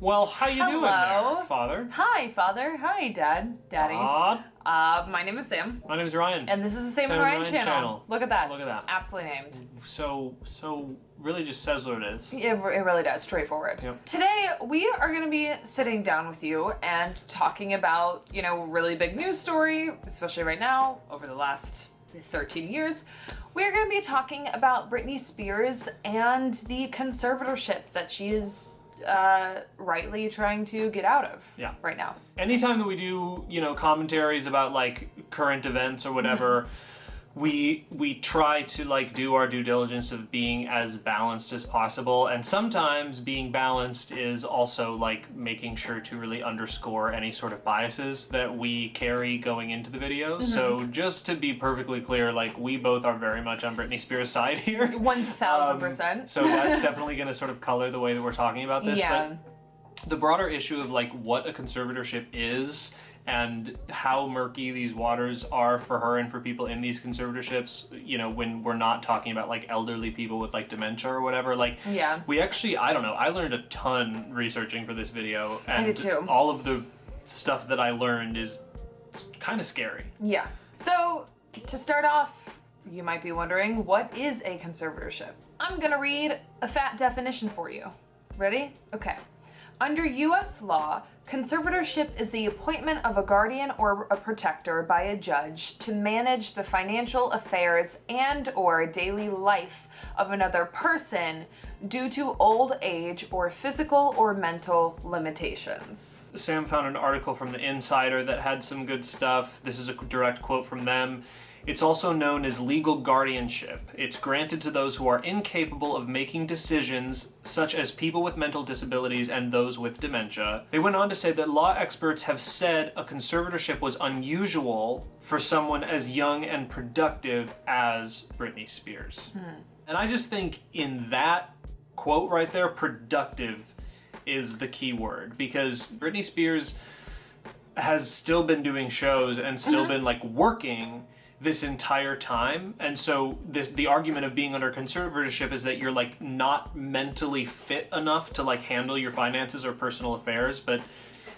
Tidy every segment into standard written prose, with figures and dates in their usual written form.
Well, how you doing Hello. there, Father? Hi, Father. Hi, Dad. Daddy. My name is Sam. My name is Ryan. And this is the Sam and Ryan channel. Look at that. Look at that. Aptly named. So really just says what it is. It really does. Straightforward. Yep. Today, we are going to be sitting down with you and talking about, really big news story, especially right now, over the last 13 years. We're going to be talking about Britney Spears and the conservatorship that she is rightly trying to get out of right now. Anytime that we do, commentaries about like current events or whatever, we try to like do our due diligence of being as balanced as possible, and sometimes being balanced is also like making sure to really underscore any sort of biases that we carry going into the videos. So just to be perfectly clear, like we both are very much on Britney Spears' side here. 1000%. So that's definitely going to sort of color the way that we're talking about this. Yeah. But the broader issue of like what a conservatorship is and how murky these waters are for her and for people in these conservatorships, when we're not talking about like elderly people with like dementia or whatever, we actually, I don't know, I learned a ton researching for this video, and I did too. All of the stuff that I learned is kind of scary. Yeah. So to start off, you might be wondering, what is a conservatorship? I'm gonna read a fat definition for you. Ready? Okay. Under U.S. law, conservatorship is the appointment of a guardian or a protector by a judge to manage the financial affairs and/or daily life of another person due to old age or physical or mental limitations. Sam found an article from The Insider that had some good stuff. This is a direct quote from them. It's also known as legal guardianship. It's granted to those who are incapable of making decisions, such as people with mental disabilities and those with dementia. They went on to say that law experts have said a conservatorship was unusual for someone as young and productive as Britney Spears. And I just think in that quote right there, productive is the key word, because Britney Spears has still been doing shows and still been like working this entire time, and so the argument of being under conservatorship is that you're like not mentally fit enough to like handle your finances or personal affairs, but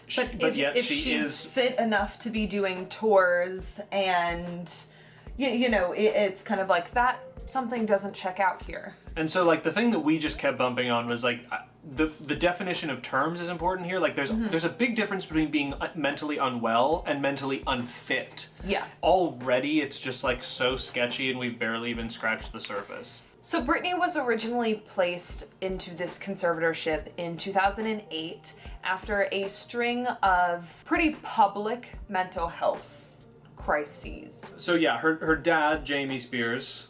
yet if she she's is fit enough to be doing tours, and it's kind of like that, something doesn't check out here. And so like the thing that we just kept bumping on was like the definition of terms is important here. Like there's a big difference between being mentally unwell and mentally unfit. Yeah. Already it's just like so sketchy, and we've barely even scratched the surface. So Britney was originally placed into this conservatorship in 2008 after a string of pretty public mental health crises. So yeah, her dad, Jamie Spears,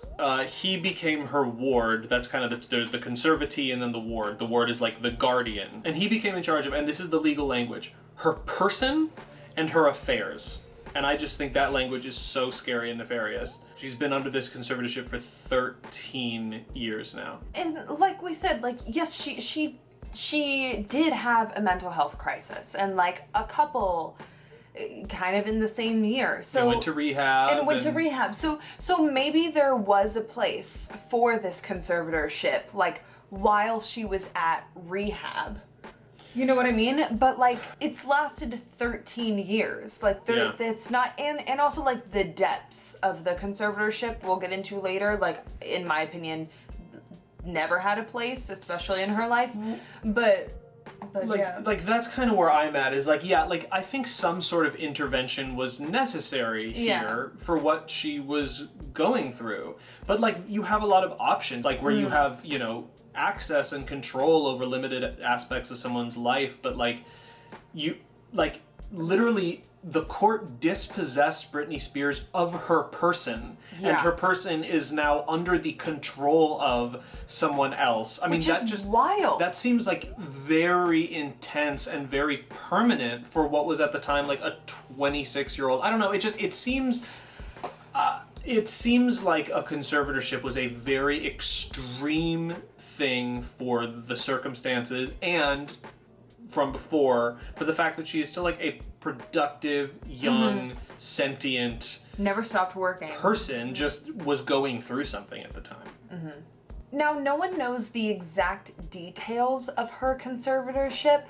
he became her ward. That's kind of there's the conservatee and then the ward. The ward is like the guardian. And he became in charge of, and this is the legal language, her person and her affairs. And I just think that language is so scary and nefarious. She's been under this conservatorship for 13 years now. And like we said, like, yes, she did have a mental health crisis, and like a couple kind of in the same year. So went to rehab. So maybe there was a place for this conservatorship, like while she was at rehab. You know what I mean? But like it's lasted 13 years. Like it's not, and also like the depths of the conservatorship we'll get into later, like in my opinion, never had a place, especially in her life. But like that's kind of where I'm at, is like, I think some sort of intervention was necessary here for what she was going through. But like you have a lot of options, like where you have, access and control over limited aspects of someone's life, but like you, like literally the court dispossessed Britney Spears of her person, and her person is now under the control of someone else. I mean, that just wild. That seems like very intense and very permanent for what was at the time like a 26-year-old. I don't know. It seems like a conservatorship was a very extreme thing for the circumstances, and from before, for the fact that she is still like a productive, young, sentient, never stopped working person, just was going through something at the time. Now, no one knows the exact details of her conservatorship,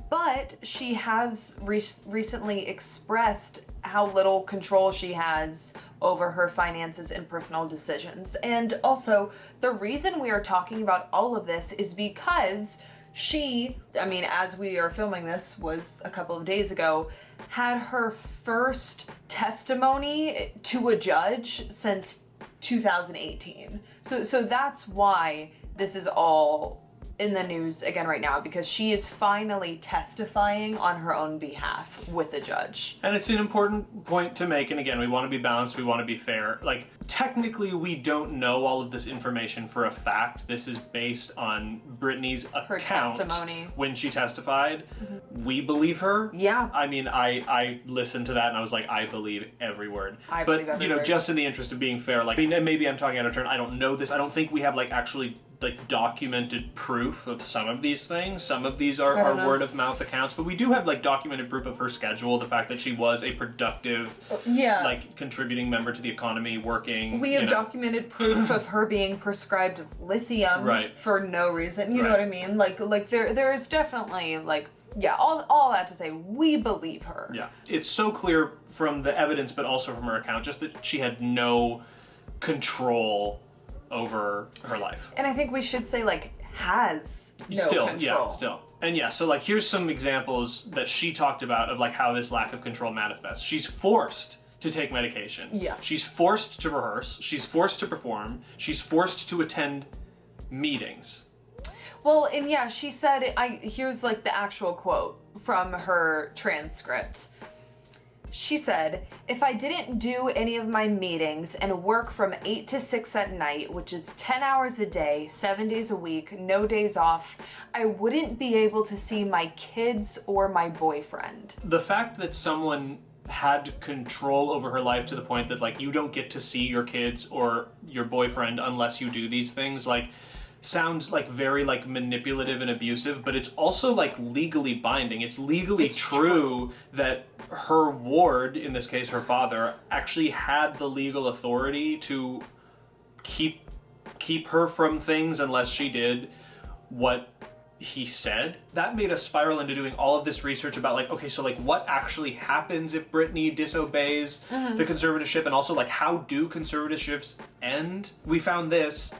But she has recently expressed how little control she has over her finances and personal decisions. And also, the reason we are talking about all of this is because she, I mean, as we are filming this, was a couple of days ago, had her first testimony to a judge since 2018. So that's why this is all in the news again right now, because she is finally testifying on her own behalf with a judge. And it's an important point to make, and again, we want to be balanced, we want to be fair. Like, technically we don't know all of this information for a fact. This is based on Britney's account testimony when she testified. We believe her. Yeah. I mean, I listened to that and I was like, I believe every word. I believe every word. Just in the interest of being fair, like, I mean, maybe I'm talking out of turn, I don't know this, I don't think we have, like, actually documented proof of some of these things. Some of these are word of mouth accounts, but we do have like documented proof of her schedule, the fact that she was a productive, like contributing member to the economy, working. We have documented proof of her being prescribed lithium for no reason. You know what I mean? Like there is definitely like, yeah, all that to say, we believe her. Yeah. It's so clear from the evidence, but also from her account, just that she had no control over her life. And I think we should say, like, has no control. Yeah, still. And yeah, so like here's some examples that she talked about of like how this lack of control manifests. She's forced to take medication. Yeah. She's forced to rehearse. She's forced to perform. She's forced to attend meetings. Well, and yeah, she said, here's like the actual quote from her transcript. She said, "If I didn't do any of my meetings and work from 8 to 6 at night, which is 10 hours a day, 7 days a week, no days off, I wouldn't be able to see my kids or my boyfriend." The fact that someone had control over her life to the point that like you don't get to see your kids or your boyfriend unless you do these things, like, sounds like very like manipulative and abusive, but it's also like legally binding. It's legally true that her ward, in this case her father, actually had the legal authority to keep her from things unless she did what he said. That made us spiral into doing all of this research about like, okay, so like what actually happens if Britney disobeys the conservatorship, and also like how do conservatorships end? We found this.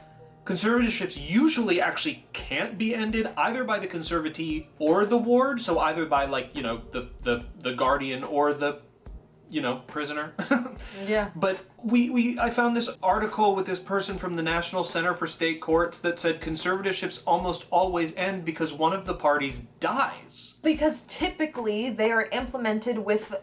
Conservatorships usually actually can't be ended either by the conservatee or the ward, so either by like, you know, the guardian or the, you know, prisoner. Yeah. But I found this article with this person from the National Center for State Courts that said conservatorships almost always end because one of the parties dies. Because typically they are implemented with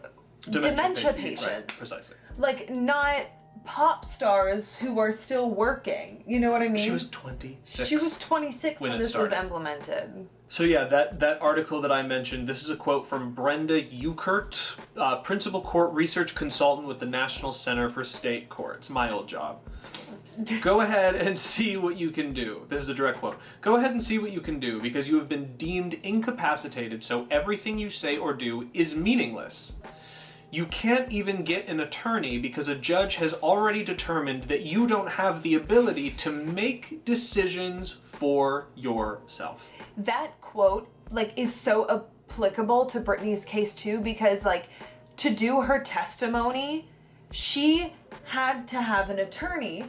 dementia patients. Right, precisely. Like, not pop stars who are still working. You know what I mean? She was 26. She was 26 when this was implemented. So yeah, that article that I mentioned, this is a quote from Brenda Ukert, Principal Court Research Consultant with the National Center for State Courts. My old job. Go ahead and see what you can do. This is a direct quote. Go ahead and see what you can do because you have been deemed incapacitated, so everything you say or do is meaningless. You can't even get an attorney because a judge has already determined that you don't have the ability to make decisions for yourself. That quote, like, is so applicable to Britney's case too, because, like, to do her testimony, she had to have an attorney,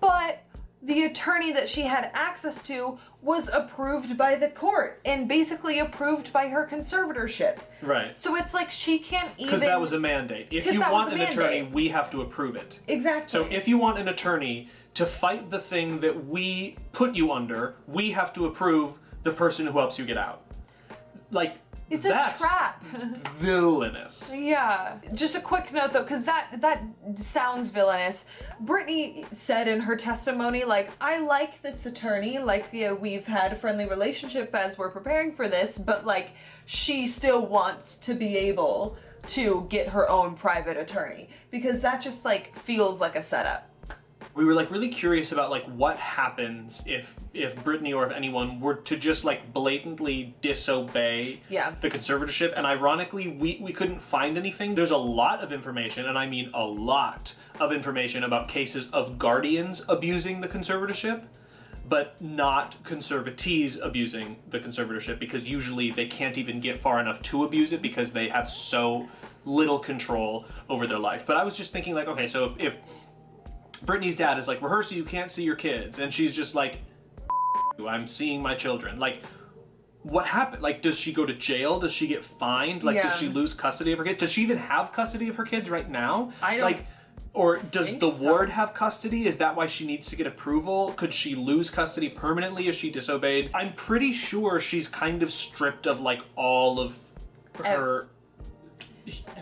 but the attorney that she had access to was approved by the court and basically approved by her conservatorship. Right. So it's like she can't even... Because that was a mandate. If you want an attorney, we have to approve it. Exactly. So if you want an attorney to fight the thing that we put you under, we have to approve the person who helps you get out. Like, it's a trap. Villainous. Yeah. Just a quick note though, because that sounds villainous. Britney said in her testimony, like, I like this attorney, like, yeah, we've had a friendly relationship as we're preparing for this, but like, she still wants to be able to get her own private attorney, because that just like feels like a setup. We were like really curious about like what happens if Britney or if anyone were to just like blatantly disobey the conservatorship, and ironically we couldn't find anything. There's a lot of information, and I mean a lot of information about cases of guardians abusing the conservatorship, but not conservatees abusing the conservatorship, because usually they can't even get far enough to abuse it because they have so little control over their life. But I was just thinking, like, okay, so if Britney's dad is like, rehearsal, you can't see your kids, and she's just like, I'm seeing my children, like, what happened? Like, does she go to jail? Does she get fined? Like, does she lose custody of her kids? Does she even have custody of her kids right now? I don't like, or does the so. ward have custody? Is that why she needs to get approval? Could she lose custody permanently if she disobeyed? I'm pretty sure she's kind of stripped of, like, all of her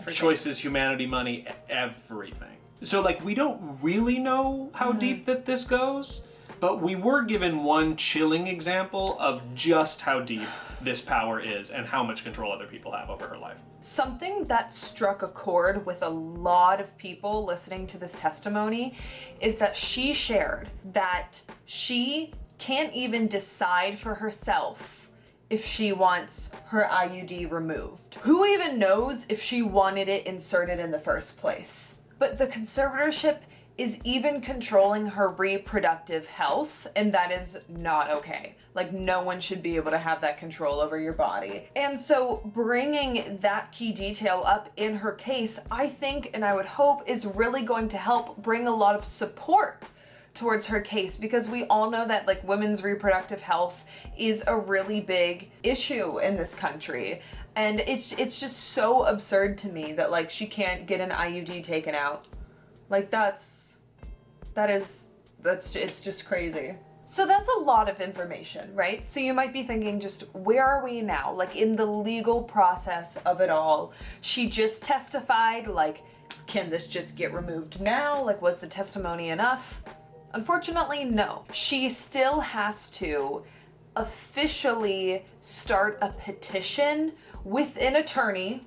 choices, humanity, money, everything. So, like, we don't really know how deep that this goes, but we were given one chilling example of just how deep this power is and how much control other people have over her life. Something that struck a chord with a lot of people listening to this testimony is that she shared that she can't even decide for herself if she wants her IUD removed. Who even knows if she wanted it inserted in the first place? But the conservatorship is even controlling her reproductive health, and that is not okay. Like, no one should be able to have that control over your body. And so bringing that key detail up in her case, I think, and I would hope, is really going to help bring a lot of support towards her case, because we all know that, like, women's reproductive health is a really big issue in this country. And it's just so absurd to me that, like, she can't get an IUD taken out. Like, it's just crazy. So that's a lot of information, right? So you might be thinking, just where are we now? Like, in the legal process of it all. She just testified, like, can this just get removed now? Like, was the testimony enough? Unfortunately, no. She still has to officially start a petition with an attorney,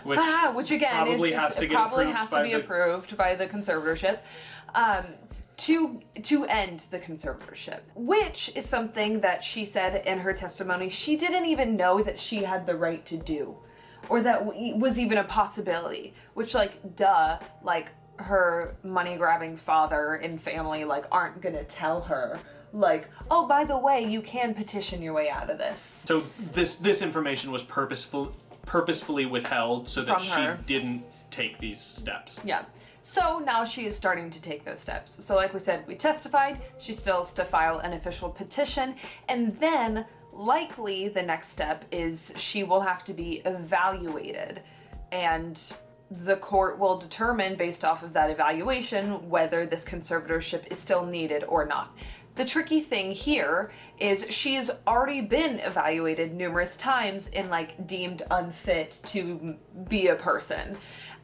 which again probably has to be approved by the conservatorship, to end the conservatorship, which is something that she said in her testimony she didn't even know that she had the right to do, or that was even a possibility, which, like, duh, like, her money-grabbing father and family, like, aren't gonna tell her, like, oh, by the way, you can petition your way out of this. So this information was purposefully withheld so that she didn't take these steps. Yeah. So now she is starting to take those steps. So like we said, we testified, she still has to file an official petition, and then likely the next step is she will have to be evaluated, and the court will determine based off of that evaluation whether this conservatorship is still needed or not. The tricky thing here is she's already been evaluated numerous times and, like, deemed unfit to be a person.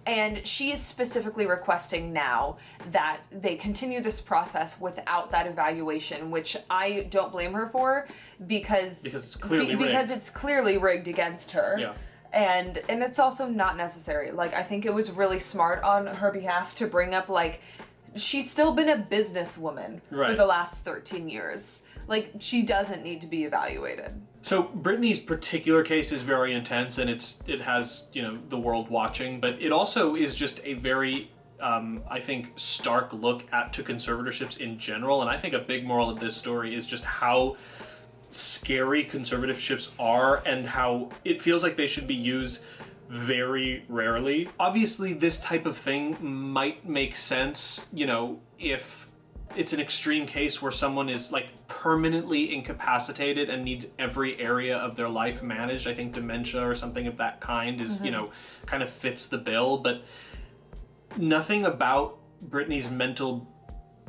And she is specifically requesting now that they continue this process without that evaluation, which I don't blame her for, because it's clearly rigged. Because it's clearly rigged against her. Yeah. And it's also not necessary. Like, I think it was really smart on her behalf to bring up, like, she's still been a businesswoman for the last 13 years. Like, she doesn't need to be evaluated. So Britney's particular case is very intense, and it has, you know, the world watching, but it also is just a very, I think, stark look to conservatorships in general. And I think a big moral of this story is just how scary conservatorships are and how it feels like they should be used very rarely. Obviously, this type of thing might make sense, you know, if it's an extreme case where someone is, like, permanently incapacitated and needs every area of their life managed. I think dementia or something of that kind is, you know, kind of fits the bill, but nothing about Britney's mental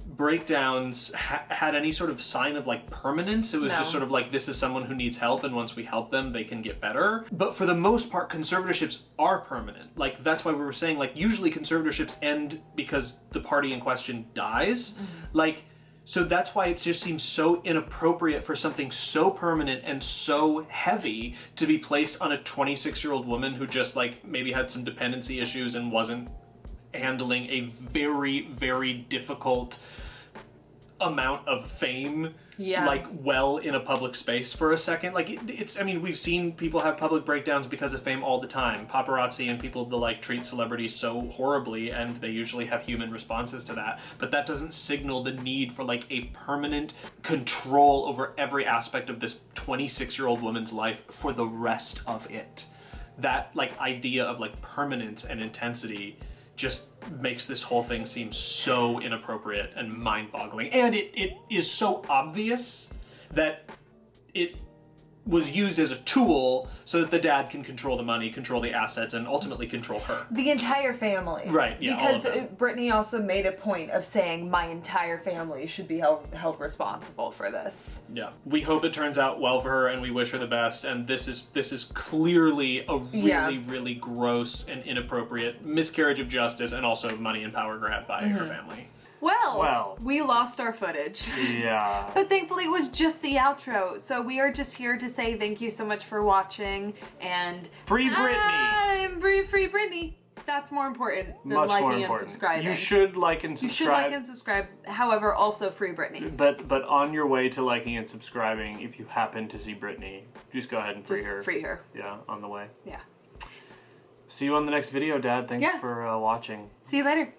breakdowns had any sort of sign of, like, permanence. It was just sort of like, this is someone who needs help, and once we help them, they can get better. But for the most part, conservatorships are permanent. Like, that's why we were saying, like, usually conservatorships end because the party in question dies. Like, so that's why it just seems so inappropriate for something so permanent and so heavy to be placed on a 26-year-old woman who just, like, maybe had some dependency issues and wasn't handling a very, very difficult amount of fame Yeah. like well in a public space for a second. Like it's I mean, we've seen people have public breakdowns because of fame all the time. Paparazzi and people of the like treat celebrities so horribly, and they usually have human responses to that, but that doesn't signal the need for like a permanent control over every aspect of this 26-year-old woman's life for the rest of it. That like idea of like permanence and intensity just makes this whole thing seem so inappropriate and mind-boggling. And it is so obvious that it was used as a tool so that the dad can control the money, control the assets, and ultimately control her. The entire family. Right, yeah, Because all of them. Britney also made a point of saying my entire family should be held responsible for this. Yeah. We hope it turns out well for her, and we wish her the best. And this is clearly a really, really gross and inappropriate miscarriage of justice and also money and power grab by her family. Well, we lost our footage. Yeah. But thankfully it was just the outro. So we are just here to say thank you so much for watching and... Free Britney! Free Britney. That's more important than Much liking more and important. subscribing. You should like and subscribe. You should like and subscribe. However, also free Britney. But on your way to liking and subscribing, if you happen to see Britney, just go ahead and free her. Free her. Yeah, on the way. Yeah. See you on the next video, Dad. Thanks for watching. See you later.